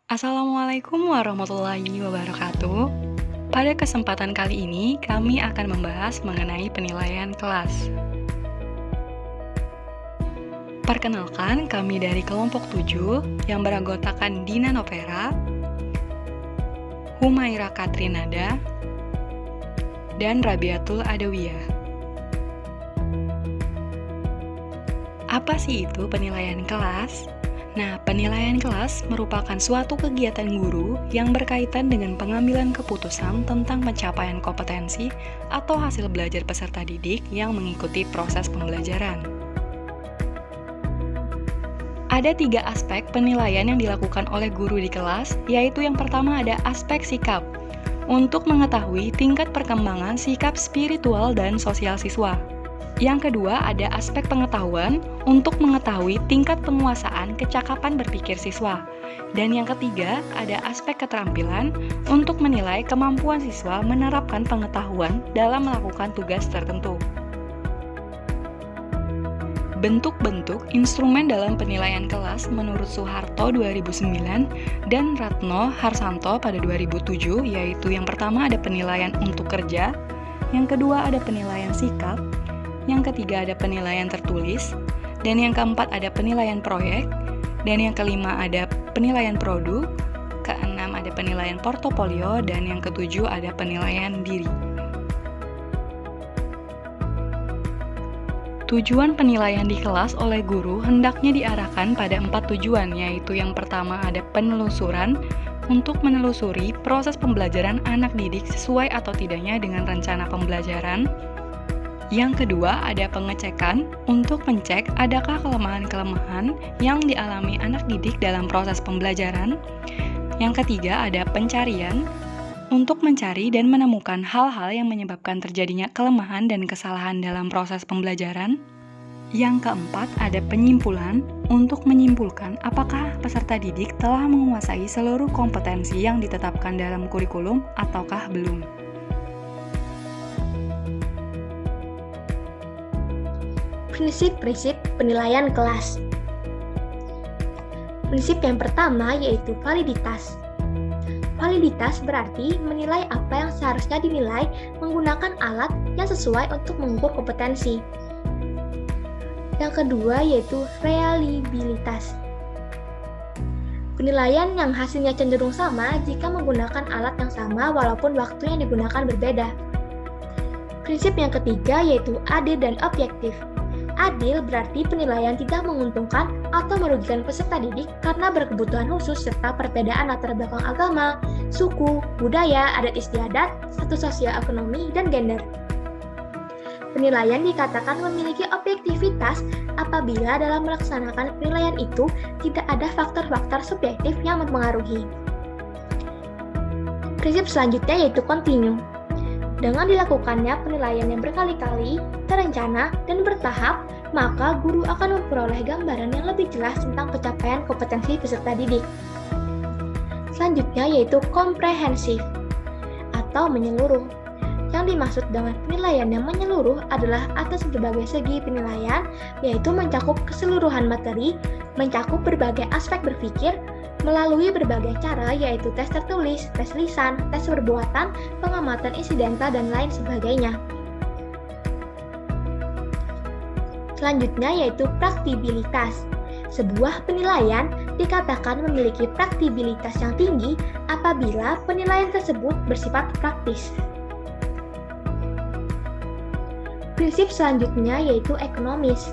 Assalamualaikum warahmatullahi wabarakatuh. Pada kesempatan kali ini, kami akan membahas mengenai penilaian kelas. Perkenalkan, kami dari kelompok 7 yang beranggotakan Dina Novera, Humaira Katrinada, dan Rabiatul Adawiyah. Apa sih itu penilaian kelas? Nah, penilaian kelas merupakan suatu kegiatan guru yang berkaitan dengan pengambilan keputusan tentang pencapaian kompetensi atau hasil belajar peserta didik yang mengikuti proses pembelajaran. Ada 3 aspek penilaian yang dilakukan oleh guru di kelas, yaitu yang pertama ada aspek sikap, untuk mengetahui tingkat perkembangan sikap spiritual dan sosial siswa. Yang kedua, ada aspek pengetahuan untuk mengetahui tingkat penguasaan kecakapan berpikir siswa. Dan yang ketiga, ada aspek keterampilan untuk menilai kemampuan siswa menerapkan pengetahuan dalam melakukan tugas tertentu. Bentuk-bentuk instrumen dalam penilaian kelas menurut Soeharto 2009 dan Ratno Harsanto pada 2007, yaitu yang pertama ada penilaian untuk kerja, yang kedua ada penilaian sikap, yang ketiga ada penilaian tertulis, dan yang keempat ada penilaian proyek, dan yang kelima ada penilaian produk, keenam ada penilaian portofolio, dan yang ketujuh ada penilaian diri. Tujuan penilaian di kelas oleh guru hendaknya diarahkan pada 4 tujuan, yaitu yang pertama ada penelusuran, untuk menelusuri proses pembelajaran anak didik sesuai atau tidaknya dengan rencana pembelajaran. Yang kedua, ada pengecekan untuk mencek adakah kelemahan-kelemahan yang dialami anak didik dalam proses pembelajaran. Yang ketiga, ada pencarian untuk mencari dan menemukan hal-hal yang menyebabkan terjadinya kelemahan dan kesalahan dalam proses pembelajaran. Yang keempat, ada penyimpulan untuk menyimpulkan apakah peserta didik telah menguasai seluruh kompetensi yang ditetapkan dalam kurikulum ataukah belum. Prinsip-prinsip penilaian kelas. Prinsip yang pertama yaitu validitas. Validitas berarti menilai apa yang seharusnya dinilai menggunakan alat yang sesuai untuk mengukur kompetensi. Yang kedua yaitu reliabilitas. Penilaian yang hasilnya cenderung sama jika menggunakan alat yang sama walaupun waktu yang digunakan berbeda. Prinsip yang ketiga yaitu adil dan objektif. Adil berarti penilaian tidak menguntungkan atau merugikan peserta didik karena berkebutuhan khusus serta perbedaan latar belakang agama, suku, budaya, adat istiadat, status sosial ekonomi, dan gender. Penilaian dikatakan memiliki objektivitas apabila dalam melaksanakan penilaian itu tidak ada faktor-faktor subjektif yang mempengaruhi. Prinsip selanjutnya yaitu kontinu. Dengan dilakukannya penilaian yang berkali-kali, terencana, dan bertahap, maka guru akan memperoleh gambaran yang lebih jelas tentang pencapaian kompetensi peserta didik. Selanjutnya yaitu komprehensif atau menyeluruh. Yang dimaksud dengan penilaian yang menyeluruh adalah atas berbagai segi penilaian, yaitu mencakup keseluruhan materi, mencakup berbagai aspek berpikir, melalui berbagai cara yaitu tes tertulis, tes lisan, tes perbuatan, pengamatan insidental, dan lain sebagainya. Selanjutnya yaitu praktibilitas. Sebuah penilaian dikatakan memiliki praktibilitas yang tinggi apabila penilaian tersebut bersifat praktis. Prinsip selanjutnya yaitu ekonomis.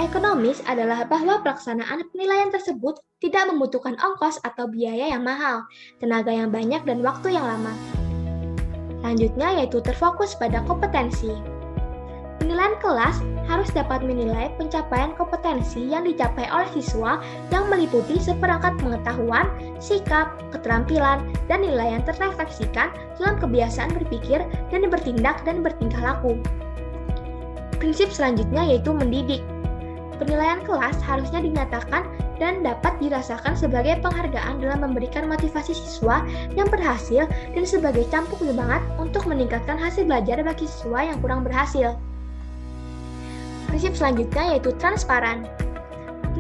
Ekonomis adalah bahwa pelaksanaan penilaian tersebut tidak membutuhkan ongkos atau biaya yang mahal, tenaga yang banyak, dan waktu yang lama. Selanjutnya yaitu terfokus pada kompetensi. Penilaian kelas harus dapat menilai pencapaian kompetensi yang dicapai oleh siswa yang meliputi seperangkat pengetahuan, sikap, keterampilan, dan nilai yang terrefleksikan dalam kebiasaan berpikir dan bertindak dan bertingkah laku. Prinsip selanjutnya yaitu mendidik. Penilaian kelas harusnya dinyatakan dan dapat dirasakan sebagai penghargaan dalam memberikan motivasi siswa yang berhasil dan sebagai cambuk semangat untuk meningkatkan hasil belajar bagi siswa yang kurang berhasil. Prinsip selanjutnya yaitu transparan.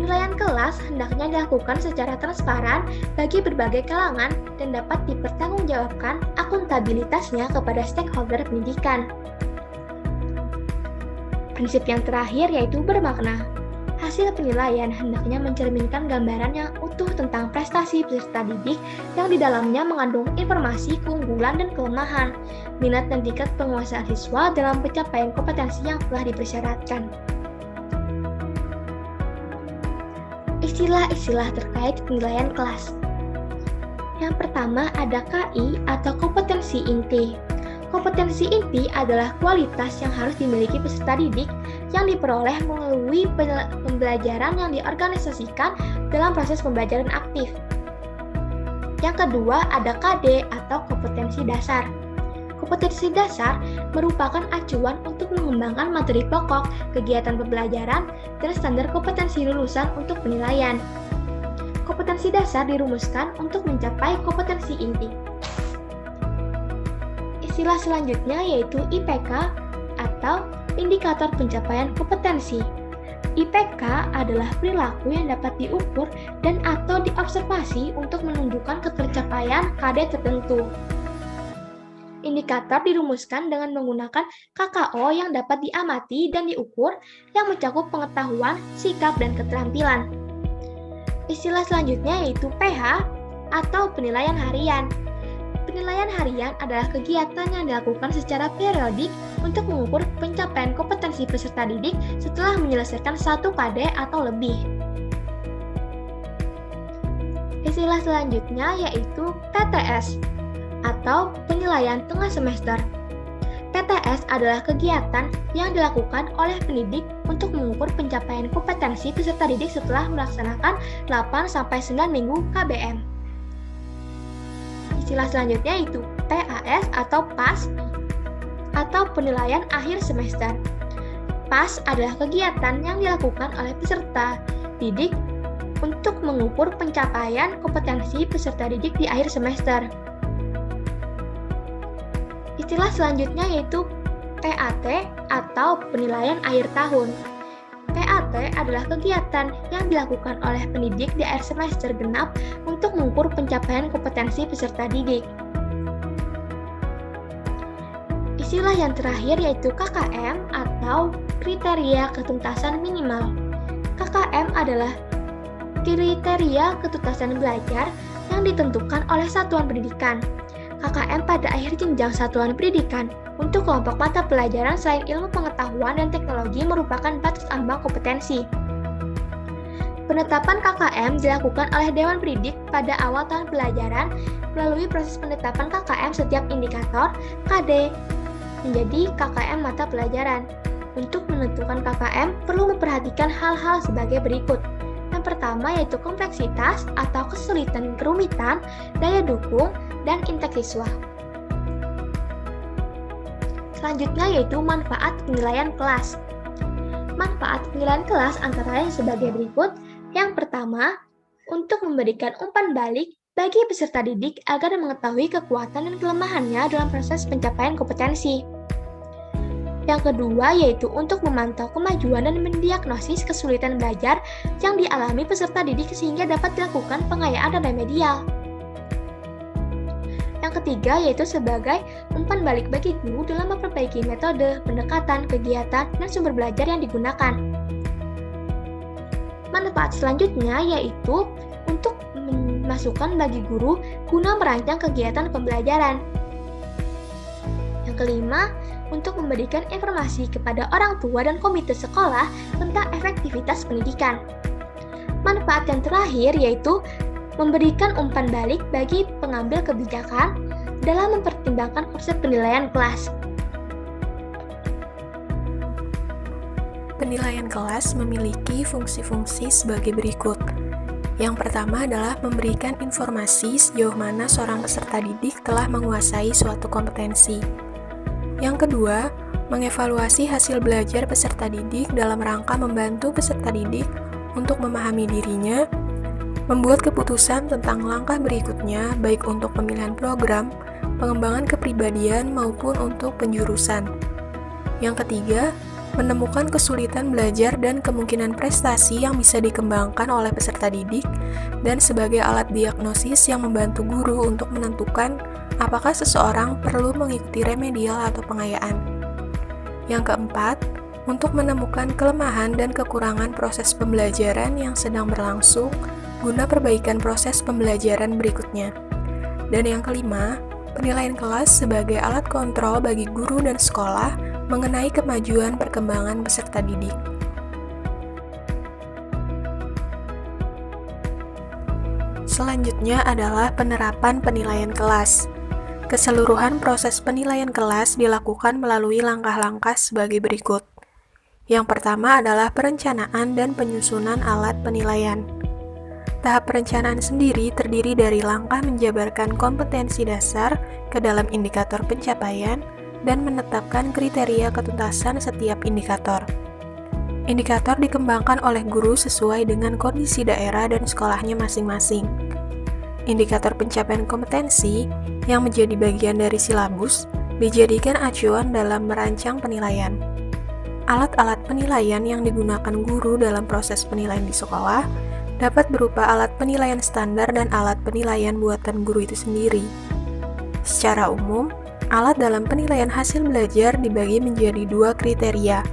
Penilaian kelas hendaknya dilakukan secara transparan bagi berbagai kalangan dan dapat dipertanggungjawabkan akuntabilitasnya kepada stakeholder pendidikan. Prinsip yang terakhir yaitu bermakna. Hasil penilaian hendaknya mencerminkan gambaran yang utuh tentang prestasi peserta didik yang di dalamnya mengandung informasi keunggulan dan kelemahan, minat dan tingkat penguasaan siswa dalam pencapaian kompetensi yang telah dipersyaratkan. Istilah-istilah terkait penilaian kelas. Yang pertama ada KI atau kompetensi inti. Kompetensi inti adalah kualitas yang harus dimiliki peserta didik yang diperoleh melalui pembelajaran yang diorganisasikan dalam proses pembelajaran aktif. Yang kedua ada KD atau kompetensi dasar. Kompetensi dasar merupakan acuan untuk mengembangkan materi pokok, kegiatan pembelajaran, dan standar kompetensi lulusan untuk penilaian. Kompetensi dasar dirumuskan untuk mencapai kompetensi inti. Istilah selanjutnya yaitu IPK atau indikator pencapaian kompetensi. IPK adalah perilaku yang dapat diukur dan atau diobservasi untuk menunjukkan ketercapaian KD tertentu. Indikator dirumuskan dengan menggunakan KKO yang dapat diamati dan diukur yang mencakup pengetahuan, sikap, dan keterampilan. Istilah selanjutnya yaitu PH atau penilaian harian. Penilaian harian adalah kegiatan yang dilakukan secara periodik untuk mengukur pencapaian kompetensi peserta didik setelah menyelesaikan 1 KD atau lebih. Istilah selanjutnya yaitu PTS atau penilaian tengah semester. PTS adalah kegiatan yang dilakukan oleh pendidik untuk mengukur pencapaian kompetensi peserta didik setelah melaksanakan 8-9 minggu KBM. Istilah selanjutnya yaitu PAS atau PAS atau penilaian akhir semester. PAS adalah kegiatan yang dilakukan oleh peserta didik untuk mengukur pencapaian kompetensi peserta didik di akhir semester. Istilah selanjutnya yaitu PAT atau penilaian akhir tahun. PAT adalah kegiatan yang dilakukan oleh pendidik di akhir semester genap untuk mengukur pencapaian kompetensi peserta didik. Istilah yang terakhir yaitu KKM atau kriteria ketuntasan minimal. KKM adalah kriteria ketuntasan belajar yang ditentukan oleh satuan pendidikan. KKM pada akhir jenjang satuan pendidikan untuk kelompok mata pelajaran selain ilmu pengetahuan dan teknologi merupakan batas ambang kompetensi. Penetapan KKM dilakukan oleh Dewan Pendidik pada awal tahun pelajaran melalui proses penetapan KKM setiap indikator KD menjadi KKM mata pelajaran. Untuk menentukan KKM perlu memperhatikan hal-hal sebagai berikut. Yang pertama yaitu kompleksitas atau kesulitan kerumitan, daya dukung, dan intake siswa. Selanjutnya yaitu manfaat penilaian kelas. Manfaat penilaian kelas antara lain sebagai berikut. Yang pertama, untuk memberikan umpan balik bagi peserta didik agar mengetahui kekuatan dan kelemahannya dalam proses pencapaian kompetensi. Yang kedua yaitu untuk memantau kemajuan dan mendiagnosis kesulitan belajar yang dialami peserta didik sehingga dapat dilakukan pengayaan dan remedial. Yang ketiga yaitu sebagai umpan balik bagi guru dalam memperbaiki metode, pendekatan, kegiatan, dan sumber belajar yang digunakan. Manfaat selanjutnya yaitu untuk masukan bagi guru guna merancang kegiatan pembelajaran. Yang kelima, untuk memberikan informasi kepada orang tua dan komite sekolah tentang efektivitas pendidikan. Manfaat yang terakhir yaitu memberikan umpan balik bagi pengambil kebijakan dalam mempertimbangkan konsep penilaian kelas. Penilaian kelas memiliki fungsi-fungsi sebagai berikut. Yang pertama adalah memberikan informasi sejauh mana seorang peserta didik telah menguasai suatu kompetensi. Yang kedua, mengevaluasi hasil belajar peserta didik dalam rangka membantu peserta didik untuk memahami dirinya, membuat keputusan tentang langkah berikutnya baik untuk pemilihan program, pengembangan kepribadian maupun untuk penjurusan. Yang ketiga, menemukan kesulitan belajar dan kemungkinan prestasi yang bisa dikembangkan oleh peserta didik, dan sebagai alat diagnosis yang membantu guru untuk menentukan apakah seseorang perlu mengikuti remedial atau pengayaan. Yang keempat, untuk menemukan kelemahan dan kekurangan proses pembelajaran yang sedang berlangsung guna perbaikan proses pembelajaran berikutnya. Dan yang kelima, penilaian kelas sebagai alat kontrol bagi guru dan sekolah mengenai kemajuan perkembangan peserta didik. Selanjutnya adalah penerapan penilaian kelas. Keseluruhan proses penilaian kelas dilakukan melalui langkah-langkah sebagai berikut. Yang pertama adalah perencanaan dan penyusunan alat penilaian. Tahap perencanaan sendiri terdiri dari langkah menjabarkan kompetensi dasar ke dalam indikator pencapaian dan menetapkan kriteria ketuntasan setiap indikator. Indikator dikembangkan oleh guru sesuai dengan kondisi daerah dan sekolahnya masing-masing. Indikator pencapaian kompetensi yang menjadi bagian dari silabus dijadikan acuan dalam merancang penilaian. Alat-alat penilaian yang digunakan guru dalam proses penilaian di sekolah dapat berupa alat penilaian standar dan alat penilaian buatan guru itu sendiri. Secara umum, alat dalam penilaian hasil belajar dibagi menjadi dua kriteria,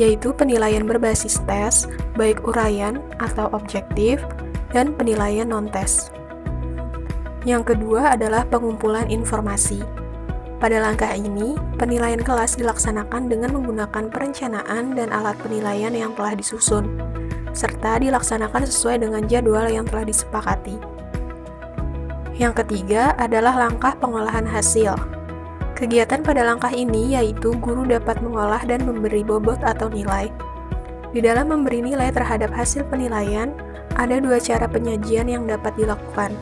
yaitu penilaian berbasis tes, baik uraian atau objektif, dan penilaian non-tes. Yang kedua adalah pengumpulan informasi. Pada langkah ini, penilaian kelas dilaksanakan dengan menggunakan perencanaan dan alat penilaian yang telah disusun, serta dilaksanakan sesuai dengan jadwal yang telah disepakati. Yang ketiga adalah langkah pengolahan hasil. Kegiatan pada langkah ini yaitu guru dapat mengolah dan memberi bobot atau nilai. Di dalam memberi nilai terhadap hasil penilaian, ada dua cara penyajian yang dapat dilakukan.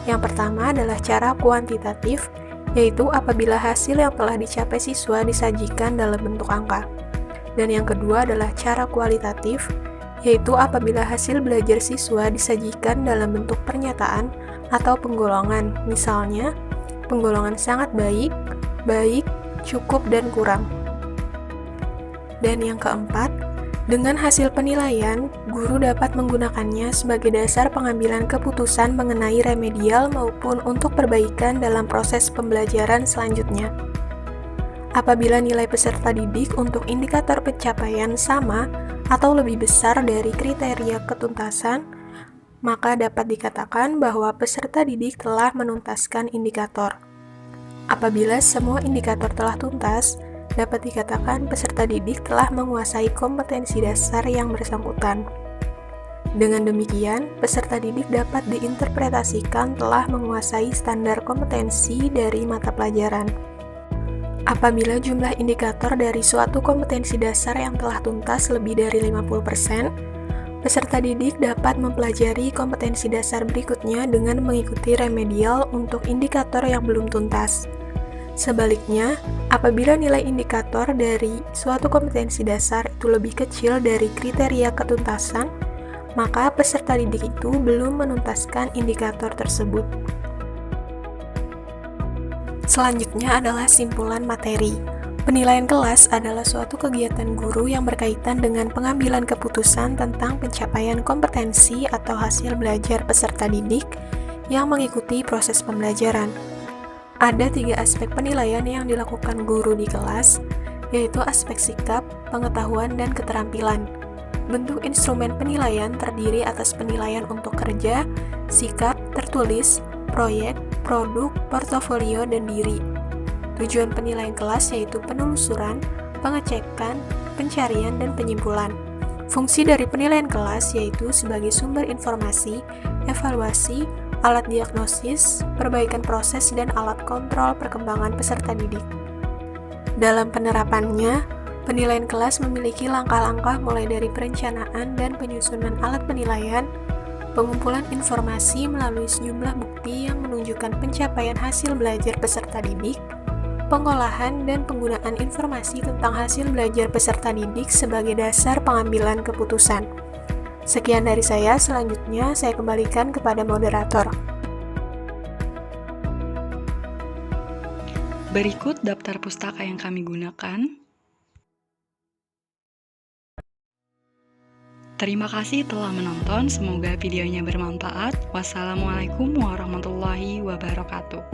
Yang pertama adalah cara kuantitatif, yaitu apabila hasil yang telah dicapai siswa disajikan dalam bentuk angka. Dan yang kedua adalah cara kualitatif, yaitu apabila hasil belajar siswa disajikan dalam bentuk pernyataan atau penggolongan, misalnya penggolongan sangat baik, baik, cukup, dan kurang. Dan yang keempat, dengan hasil penilaian, guru dapat menggunakannya sebagai dasar pengambilan keputusan mengenai remedial maupun untuk perbaikan dalam proses pembelajaran selanjutnya. Apabila nilai peserta didik untuk indikator pencapaian sama atau lebih besar dari kriteria ketuntasan, maka dapat dikatakan bahwa peserta didik telah menuntaskan indikator. Apabila semua indikator telah tuntas, dapat dikatakan peserta didik telah menguasai kompetensi dasar yang bersangkutan. Dengan demikian, peserta didik dapat diinterpretasikan telah menguasai standar kompetensi dari mata pelajaran. Apabila jumlah indikator dari suatu kompetensi dasar yang telah tuntas lebih dari 50%, peserta didik dapat mempelajari kompetensi dasar berikutnya dengan mengikuti remedial untuk indikator yang belum tuntas. Sebaliknya, apabila nilai indikator dari suatu kompetensi dasar itu lebih kecil dari kriteria ketuntasan, maka peserta didik itu belum menuntaskan indikator tersebut. Selanjutnya adalah simpulan materi. Penilaian kelas adalah suatu kegiatan guru yang berkaitan dengan pengambilan keputusan tentang pencapaian kompetensi atau hasil belajar peserta didik yang mengikuti proses pembelajaran. Ada 3 aspek penilaian yang dilakukan guru di kelas, yaitu aspek sikap, pengetahuan, dan keterampilan. Bentuk instrumen penilaian terdiri atas penilaian untuk kerja, sikap, tertulis, proyek, produk, portofolio, dan diri. Tujuan penilaian kelas yaitu penelusuran, pengecekan, pencarian, dan penyimpulan. Fungsi dari penilaian kelas yaitu sebagai sumber informasi, evaluasi, alat diagnosis, perbaikan proses, dan alat kontrol perkembangan peserta didik. Dalam penerapannya, penilaian kelas memiliki langkah-langkah mulai dari perencanaan dan penyusunan alat penilaian, pengumpulan informasi melalui sejumlah bukti yang menunjukkan pencapaian hasil belajar peserta didik, pengolahan dan penggunaan informasi tentang hasil belajar peserta didik sebagai dasar pengambilan keputusan. Sekian dari saya, selanjutnya saya kembalikan kepada moderator. Berikut daftar pustaka yang kami gunakan. Terima kasih telah menonton, semoga videonya bermanfaat. Wassalamualaikum warahmatullahi wabarakatuh.